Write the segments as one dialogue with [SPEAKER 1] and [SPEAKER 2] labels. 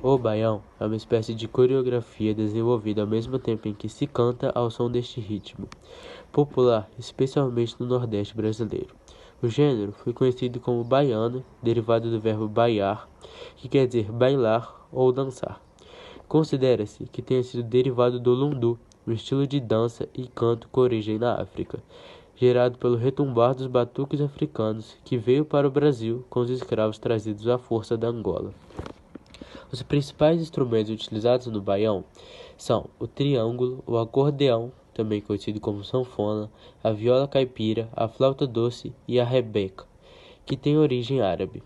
[SPEAKER 1] O baião é uma espécie de coreografia desenvolvida ao mesmo tempo em que se canta ao som deste ritmo, popular especialmente no Nordeste brasileiro. O gênero foi conhecido como baiano, derivado do verbo baiar, que quer dizer bailar ou dançar. Considera-se que tenha sido derivado do lundu, um estilo de dança e canto com origem na África, gerado pelo retumbar dos batuques africanos que veio para o Brasil com os escravos trazidos à força da Angola. Os principais instrumentos utilizados no baião são o triângulo, o acordeão, também conhecido como sanfona, a viola caipira, a flauta doce e a rebeca, que tem origem árabe.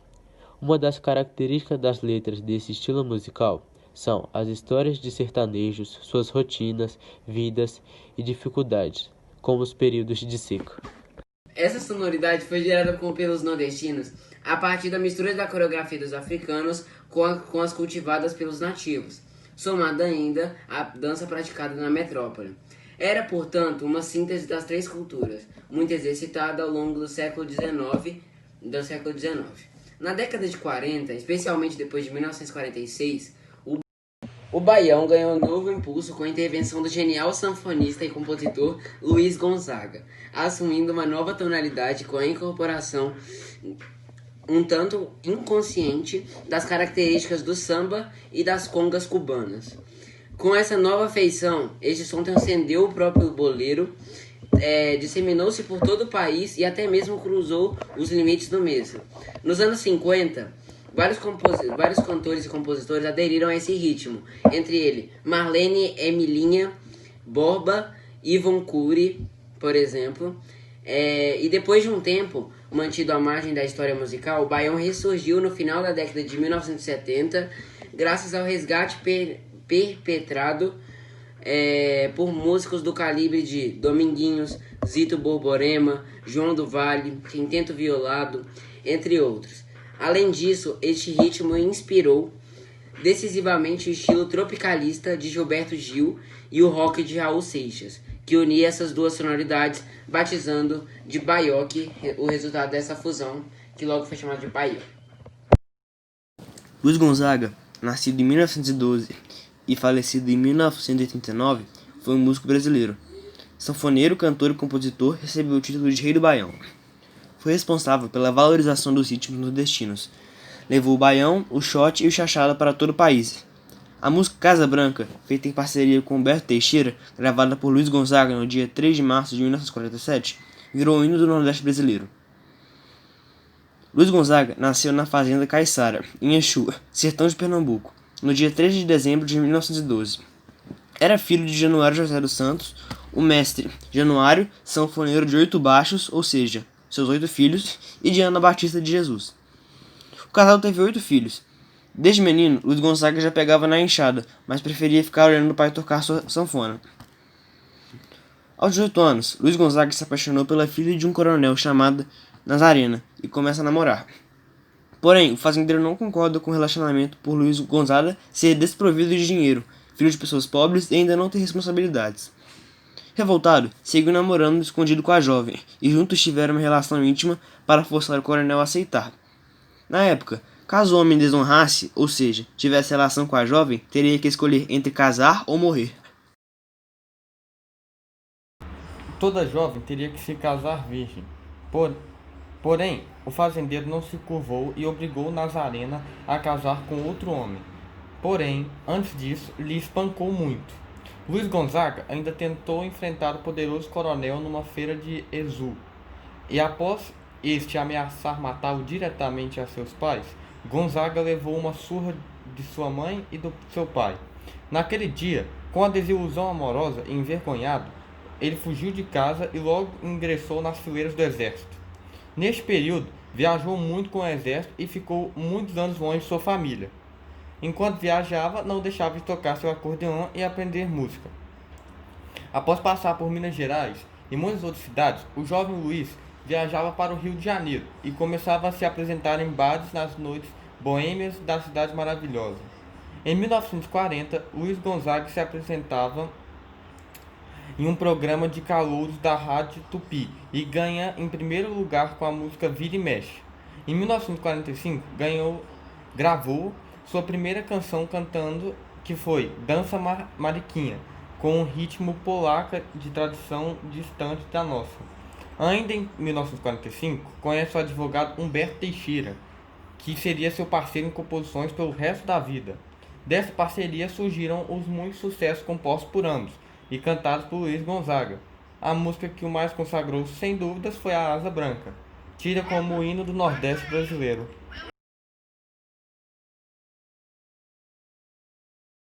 [SPEAKER 1] Uma das características das letras desse estilo musical são as histórias de sertanejos, suas rotinas, vidas e dificuldades, como os períodos de seca.
[SPEAKER 2] Essa sonoridade foi gerada pelos nordestinos a partir da mistura da coreografia dos africanos com as cultivadas pelos nativos, somada ainda à dança praticada na metrópole. Era, portanto, uma síntese das três culturas, muito exercitada ao longo do século XIX. Na década de 40, especialmente depois de 1946, o baião ganhou um novo impulso com a intervenção do genial sanfonista e compositor Luiz Gonzaga, assumindo uma nova tonalidade com a incorporação um tanto inconsciente das características do samba e das congas cubanas. Com essa nova feição, este som transcendeu o próprio boleiro, disseminou-se por todo o país e até mesmo cruzou os limites do mesmo. Nos anos 50, vários cantores e compositores aderiram a esse ritmo, entre eles Marlene Emilinha, Borba, Ivon Cury, por exemplo. E depois de um tempo mantido à margem da história musical, o baião ressurgiu no final da década de 1970, graças ao resgate perpetrado por músicos do calibre de Dominguinhos, Zito Borborema, João do Vale, Quinteto Violado, entre outros. Além disso, este ritmo inspirou decisivamente o estilo tropicalista de Gilberto Gil e o rock de Raul Seixas, que unia essas duas sonoridades, batizando de baioque o resultado dessa fusão, que logo foi chamado de baião.
[SPEAKER 3] Luiz Gonzaga, nascido em 1912 e falecido em 1989, foi um músico brasileiro. Sanfoneiro, cantor e compositor, recebeu o título de Rei do Baião. Foi responsável pela valorização dos ritmos nordestinos. Levou o baião, o shot e o chachado para todo o país. A música Casa Branca, feita em parceria com Humberto Teixeira, gravada por Luiz Gonzaga no dia 3 de março de 1947, virou o hino do Nordeste brasileiro. Luiz Gonzaga nasceu na fazenda Caiçara, em Exu, sertão de Pernambuco, no dia 3 de dezembro de 1912. Era filho de Januário José dos Santos, o mestre Januário, sanfoneiro de 8 baixos, ou seja, seus 8 filhos, e de Ana Batista de Jesus. O casal teve 8 filhos. Desde menino, Luiz Gonzaga já pegava na enxada, mas preferia ficar olhando o pai tocar sua sanfona. Aos 18 anos, Luiz Gonzaga se apaixonou pela filha de um coronel chamada Nazarena e começa a namorar. Porém, o fazendeiro não concorda com o relacionamento por Luiz Gonzaga ser desprovido de dinheiro, filho de pessoas pobres e ainda não ter responsabilidades. Revoltado, seguiu namorando escondido com a jovem, e juntos tiveram uma relação íntima para forçar o coronel a aceitar. Na época, caso o homem desonrasse, ou seja, tivesse relação com a jovem, teria que escolher entre casar ou morrer.
[SPEAKER 4] Toda jovem teria que se casar virgem. Porém, o fazendeiro não se curvou e obrigou Nazarena a casar com outro homem. Porém, antes disso, lhe espancou muito. Luiz Gonzaga ainda tentou enfrentar o poderoso coronel numa feira de Exu, e após este ameaçar matá-lo diretamente a seus pais, Gonzaga levou uma surra de sua mãe e do seu pai. Naquele dia, com a desilusão amorosa e envergonhado, ele fugiu de casa e logo ingressou nas fileiras do exército. Neste período, viajou muito com o exército e ficou muitos anos longe de sua família. Enquanto viajava, não deixava de tocar seu acordeão e aprender música. Após passar por Minas Gerais e muitas outras cidades, o jovem Luiz viajava para o Rio de Janeiro e começava a se apresentar em bares nas noites boêmias da cidade maravilhosa. Em 1940, Luiz Gonzaga se apresentava em um programa de calouros da Rádio Tupi e ganha em primeiro lugar com a música Vira e Mexe. Em 1945, gravou sua primeira canção cantando, que foi Dança Mariquinha, com um ritmo polaca de tradição distante da nossa. Ainda em 1945, conhece o advogado Humberto Teixeira, que seria seu parceiro em composições pelo resto da vida. Dessa parceria surgiram os muitos sucessos compostos por ambos e cantados por Luiz Gonzaga. A música que o mais consagrou, sem dúvidas, foi a Asa Branca, tida como o hino do Nordeste brasileiro.